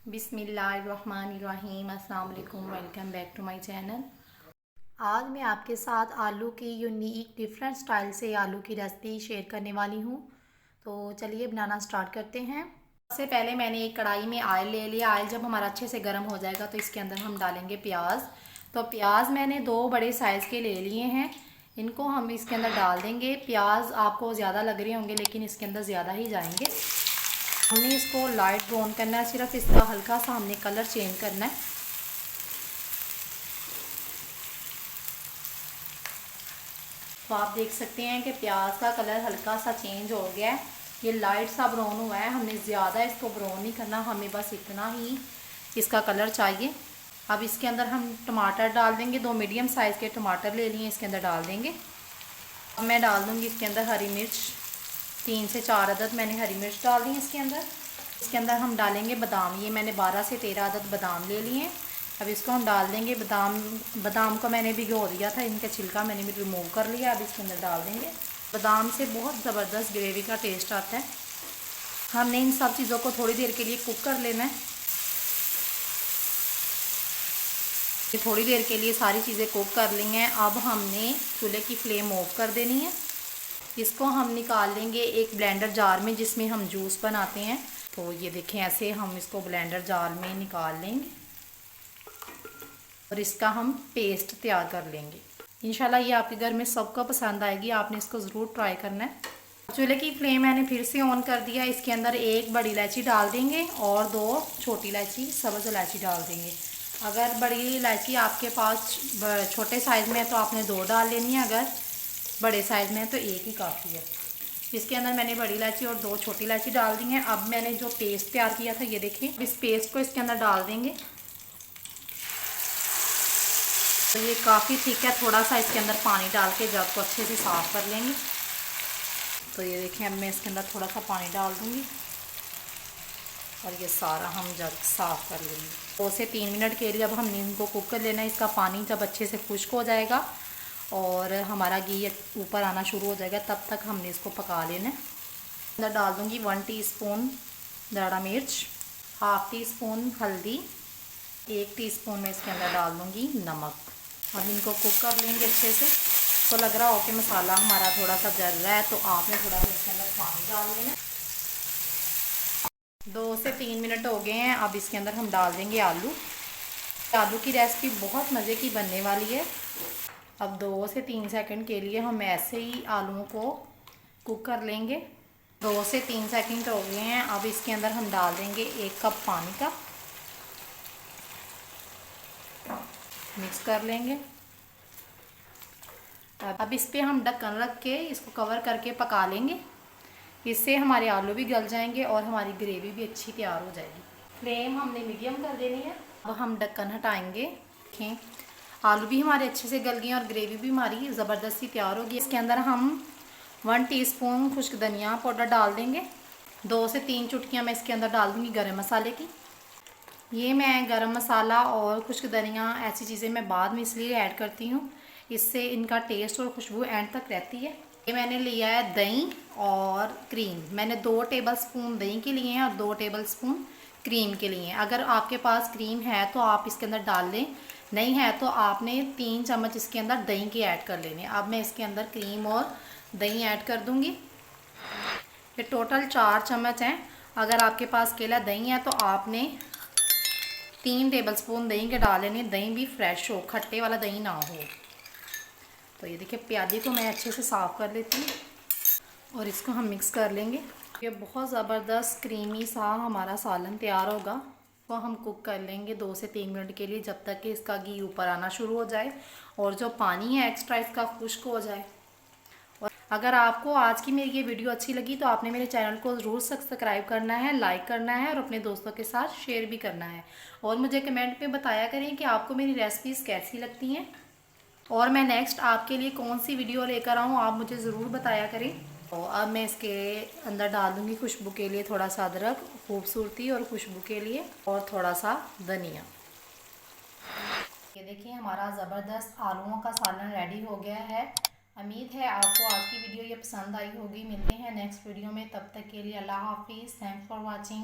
बिस्मिल्लाहिर्रहमानिर्रहीम। अस्सलाम वालेकुम, welcome back to my channel. आज मैं आपके साथ आलू की यूनिक डिफरेंट स्टाइल से आलू की रेसिपी शेयर करने वाली हूँ। तो चलिए बनाना स्टार्ट करते हैं। सबसे पहले मैंने एक कढ़ाई में ऑयल ले लिया। ऑयल जब हमारा अच्छे से गर्म हो जाएगा तो इसके अंदर हम डालेंगे प्याज। तो प्याज मैंने 2 बड़े साइज़ के ले लिए हैं, इनको हम इसके अंदर डाल देंगे। प्याज आपको ज़्यादा लग रहे होंगे लेकिन इसके अंदर ज़्यादा ही जाएंगे। हमने इसको लाइट ब्राउन करना है, सिर्फ इसका हल्का सा हमने कलर चेंज करना है। तो आप देख सकते हैं कि प्याज का कलर हल्का सा चेंज हो गया है, ये लाइट सा ब्राउन हुआ है। हमने ज़्यादा इसको ब्राउन नहीं करना, हमें बस इतना ही इसका कलर चाहिए। अब इसके अंदर हम टमाटर डाल देंगे। 2 मीडियम साइज़ के टमाटर ले लिए, इसके अंदर डाल देंगे। अब मैं डाल दूँगी इसके अंदर हरी मिर्च, 3 से 4 अदद मैंने हरी मिर्च डाल दी इसके अंदर। इसके अंदर हम डालेंगे बादाम, ये मैंने 12 से 13 अदद बादाम ले लिए हैं। अब इसको हम डाल देंगे। बादाम को मैंने भिगो दिया था, इनका छिलका मैंने भी रिमूव कर लिया। अब इसके अंदर डाल देंगे। बादाम से बहुत ज़बरदस्त ग्रेवी का टेस्ट आता है। हमने इन सब चीज़ों को थोड़ी देर के लिए कुक कर लेना है। थोड़ी देर के लिए सारी चीज़ें कुक कर ली हैं। अब हमने चूल्हे की फ्लेम ऑफ कर देनी है। इसको हम निकाल लेंगे एक ब्लेंडर जार में जिसमें हम जूस बनाते हैं। तो ये देखें, ऐसे हम इसको ब्लेंडर जार में निकाल लेंगे और इसका हम पेस्ट तैयार कर लेंगे। इंशाल्लाह ये आपके घर में सबको पसंद आएगी, आपने इसको ज़रूर ट्राई करना है। चूल्हे की फ्लेम मैंने फिर से ऑन कर दिया। इसके अंदर 1 बड़ी इलायची डाल देंगे और 2 छोटी इलायची, सब्ज़ इलायची डाल देंगे। अगर बड़ी इलायची आपके पास छोटे साइज़ में है तो आपने 2 डाल लेनी है, अगर बड़े साइज़ में है तो 1 ही काफ़ी है। इसके अंदर मैंने बड़ी इलायची और 2 छोटी इलायची डाल दी हैं। अब मैंने जो पेस्ट तैयार किया था, ये देखिए, इस पेस्ट को इसके अंदर डाल देंगे। तो ये काफ़ी ठीक है, थोड़ा सा इसके अंदर पानी डाल के जग को अच्छे से साफ़ कर लेंगे। तो ये देखें, अब मैं इसके अंदर थोड़ा सा पानी डाल दूँगी और ये सारा हम जग साफ़ कर लेंगे। 2 से 3 मिनट के लिए अब हमने इनको कुक कर लेना है। इसका पानी जब अच्छे से खुश्क हो जाएगा और हमारा घी ऊपर आना शुरू हो जाएगा, तब तक हमने इसको पका लेना है। अंदर डाल दूँगी 1 टीस्पून दड़ा मिर्च, हाफ़ टी स्पून हल्दी, 1 टीस्पून में इसके अंदर डाल दूँगी नमक। अब इनको कुक कर लेंगे अच्छे से। तो लग रहा हो कि मसाला हमारा थोड़ा सा जल रहा है तो आपने थोड़ा सा इसके अंदर पानी डाल लेना। 2 से 3 मिनट हो गए हैं। अब इसके अंदर हम डाल देंगे आलू। आलू की रेसिपी बहुत मज़े की बनने वाली है। अब 2 से 3 सेकंड के लिए हम ऐसे ही आलूओं को कुक कर लेंगे। 2 से 3 सेकंड हो गए हैं। अब इसके अंदर हम डाल देंगे 1 कप पानी का, मिक्स कर लेंगे। अब इस पे हम ढक्कन रख के इसको कवर करके पका लेंगे। इससे हमारे आलू भी गल जाएंगे और हमारी ग्रेवी भी अच्छी तैयार हो जाएगी। फ्लेम हमने मीडियम कर देनी है। अब हम ढक्कन हटाएंगे। देखें, आलू भी हमारे अच्छे से गल गए और ग्रेवी भी हमारी ज़बरदस्ती तैयार होगी। इसके अंदर हम 1 टीस्पून खुश्क धनिया पाउडर डाल देंगे। 2 से 3 चुटकियाँ मैं इसके अंदर डाल दूँगी गरम मसाले की। ये मैं गरम मसाला और खुश्क धनिया ऐसी चीज़ें मैं बाद में इसलिए ऐड करती हूँ, इससे इनका टेस्ट और खुशबू एंड तक रहती है। ये मैंने लिया है दही और क्रीम। मैंने 2 टेबलस्पून दही के लिए हैं और 2 टेबलस्पून क्रीम के लिए हैं। अगर आपके पास क्रीम है तो आप इसके अंदर डाल लें, नहीं है तो आपने 3 चम्मच इसके अंदर दही के ऐड कर लेने। अब मैं इसके अंदर क्रीम और दही ऐड कर दूँगी। ये टोटल 4 चम्मच हैं। अगर आपके पास केला दही है तो आपने 3 टेबलस्पून दही के डाल लेने। दही भी फ्रेश हो, खट्टे वाला दही ना हो। तो ये देखिए, प्याज़ी को मैं अच्छे से साफ़ कर लेती हूँ और इसको हम मिक्स कर लेंगे। ये बहुत ज़बरदस्त क्रीमी सा हमारा सालन तैयार होगा। तो हम कुक कर लेंगे 2 से 3 मिनट के लिए, जब तक कि इसका घी ऊपर आना शुरू हो जाए और जो पानी है एक्स्ट्रा इसका खुश्क हो जाए। और अगर आपको आज की मेरी ये वीडियो अच्छी लगी तो आपने मेरे चैनल को ज़रूर सब्सक्राइब करना है, लाइक करना है और अपने दोस्तों के साथ शेयर भी करना है। और मुझे कमेंट में बताया करें कि आपको मेरी रेसिपीज़ कैसी लगती हैं और मैं नेक्स्ट आपके लिए कौन सी वीडियो लेकर आऊँ, आप मुझे ज़रूर बताया करें। तो अब मैं इसके अंदर डाल दूँगी खुशबू के लिए थोड़ा सा अदरक, खूबसूरती और खुशबू के लिए, और थोड़ा सा धनिया। ये देखिए, हमारा ज़बरदस्त आलूओं का सालन रेडी हो गया है। उम्मीद है आपको आज की वीडियो ये पसंद आई होगी। मिलते हैं नेक्स्ट वीडियो में, तब तक के लिए अल्लाह हाफिज़। Thanks for watching.